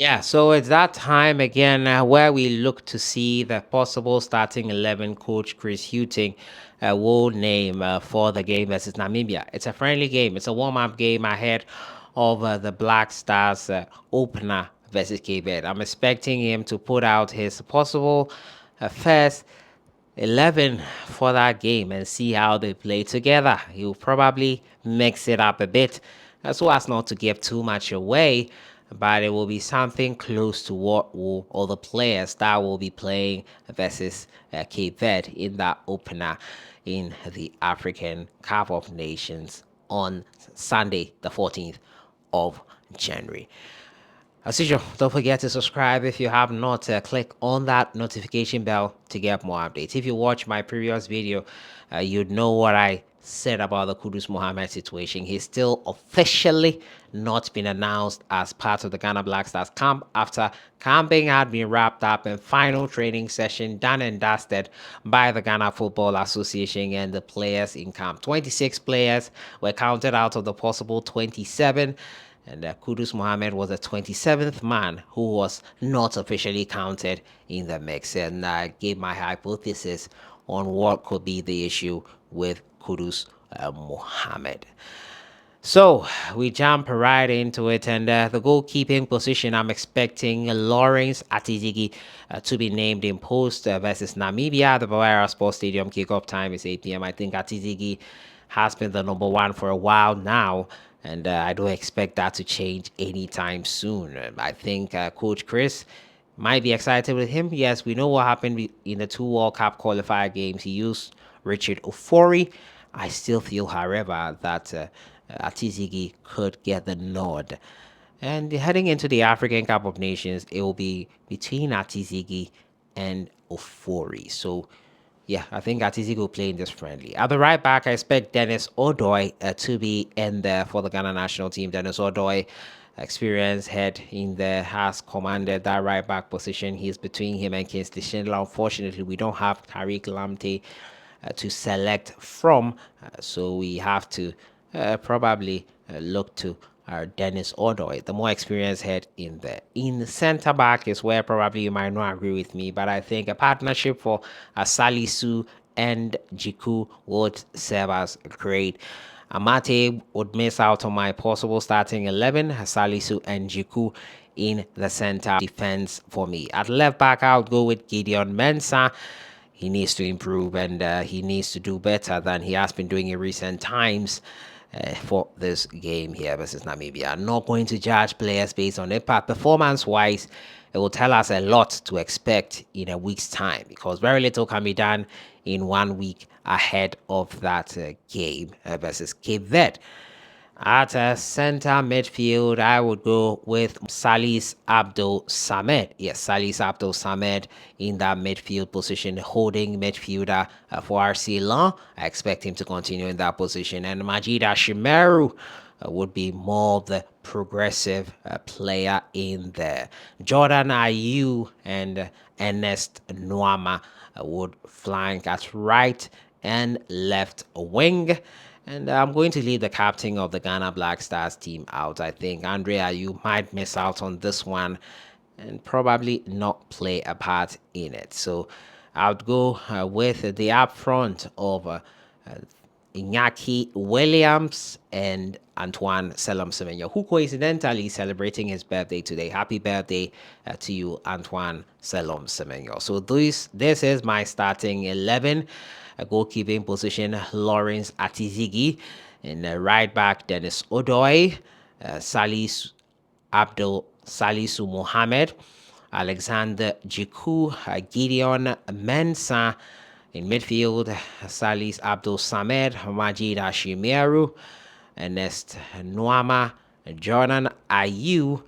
Yeah, so it's that time again where we look to see the possible starting 11 coach Chris Hughton will name for the game versus Namibia. It's a friendly game, it's a warm up game ahead of the Black Stars opener versus Cape Verde. I'm expecting him to put out his possible first 11 for that game and see how they play together. He'll probably mix it up a bit so as not to give too much away, but it will be something close to what will all the players that will be playing versus Cape Verde in that opener in the African Cup of Nations on Sunday, the 14th of January. As usual, don't forget to subscribe if you have not. Click on that notification bell to get more updates. If you watch my previous video, you'd know what I said about the Kudus Mohammed situation. He's still officially not been announced as part of the Ghana Black Stars camp after camping had been wrapped up and final training session done and dusted by the Ghana Football Association and the players in camp. 26 players were counted out of the possible 27. And Kudus Mohammed was the 27th man who was not officially counted in the mix. And I gave my hypothesis on what could be the issue with Kudus Mohammed. So we jump right into it, and the goalkeeping position, I'm expecting Lawrence Atizigi to be named in post versus Namibia. The Bavaria Sports Stadium kickoff time is 8 p.m. I think Atizigi has been the number one for a while now, and I don't expect that to change anytime soon. I think Coach Chris might be excited with him. Yes, we know what happened in the two World Cup qualifier games. He used Richard Ofori. I still feel, however, that Atizigi could get the nod. And heading into the African Cup of Nations, it will be between Atizigi and Ofori. So, yeah, I think Atizigi will play in this friendly. At the right back, I expect Dennis Odoi to be in there for the Ghana national team. Dennis Odoi, experienced head in there, has commanded that right back position. He's between him and Kingsley Schindler. Unfortunately, we don't have Tariq Lamte to select from. So we have to probably look to our Dennis Odoi, the more experienced head in there. In the center back is where probably you might not agree with me, but I think a partnership for Salisu and Jiku would serve us great. Amate would miss out on my possible starting 11, Salisu and Jiku in the center defense for me. At left back, I would go with Gideon Mensah. He needs to improve, and he needs to do better than he has been doing in recent times for this game here versus Namibia. I'm not going to judge players based on it, but performance wise, it will tell us a lot to expect in a week's time because very little can be done in 1 week ahead of that game versus Cape Verde. At center midfield, I would go with Salis Abdul Samed. Yes, Salis Abdul Samed in that midfield position, holding midfielder for RC Lens. I expect him to continue in that position. And Majid Ashimeru would be more of the progressive player in there. Jordan Ayew and Ernest Nwama would flank at right and left wing. And I'm going to leave the captain of the Ghana Black Stars team out. I think Andrea, you might miss out on this one and probably not play a part in it. So I would go with the up front of Iñaki Williams and Antoine Selom Semenyo, who coincidentally is celebrating his birthday today. Happy birthday to you, Antoine Selom Semenyo. So this is my starting 11. A goalkeeping position, Lawrence Atizigi. In the right back, Dennis Odoi, Salis Abdul Salisu Mohammed, Alexander Jiku, Gideon Mensah. In midfield, Salis Abdul Samed, Majid Ashimeru, Ernest Nwama, Jordan Ayew,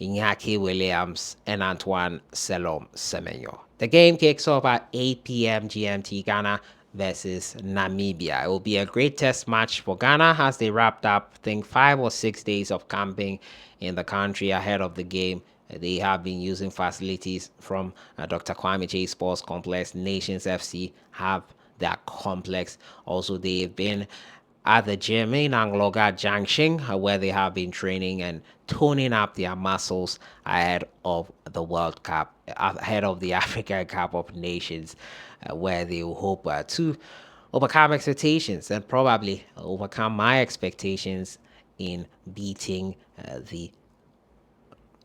Iñaki Williams, and Antoine Selom Semenyo. The game kicks off at 8 p.m. GMT Ghana versus Namibia. It will be a great test match for Ghana as they wrapped up, I think, 5 or 6 days of camping in the country ahead of the game. They have been using facilities from Dr. Kwame J Sports Complex. Nations FC have that complex. Also, they've been at the gym in Angloga Junction, where they have been training and toning up their muscles ahead of the World Cup, ahead of the African Cup of Nations, where they will hope to overcome expectations and probably overcome my expectations in beating the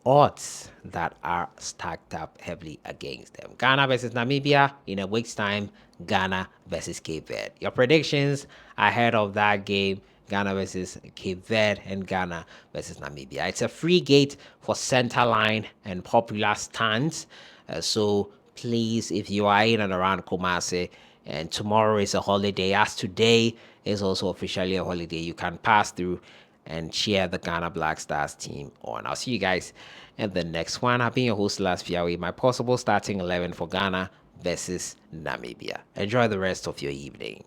odds that are stacked up heavily against them. Ghana versus Namibia in a week's time. Ghana versus Cape Verde. Your predictions ahead of that game: Ghana versus Cape Verde and Ghana versus Namibia. It's a free gate for center line and popular stands. So please, if you are in and around Kumasi, and tomorrow is a holiday, as today is also officially a holiday, you can pass through and cheer the Ghana Black Stars team on. I'll see you guys in the next one. I've been your host, Last Fiawe. My possible starting 11 for Ghana versus Namibia. Enjoy the rest of your evening.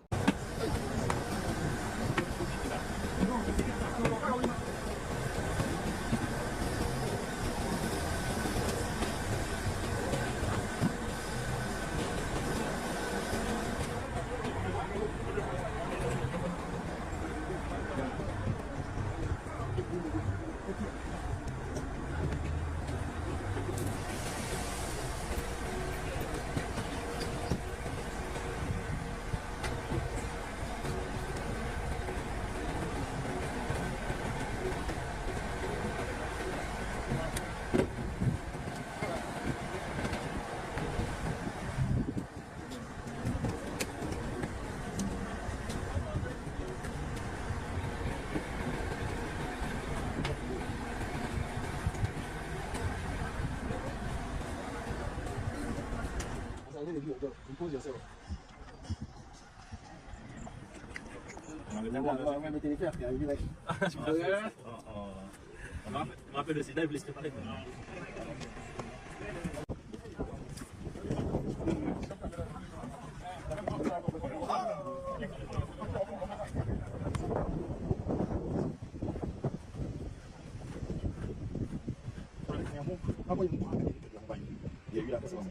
Compose yourself. On rappelle le sida, il voulait se préparer. Il y a eu la précédente.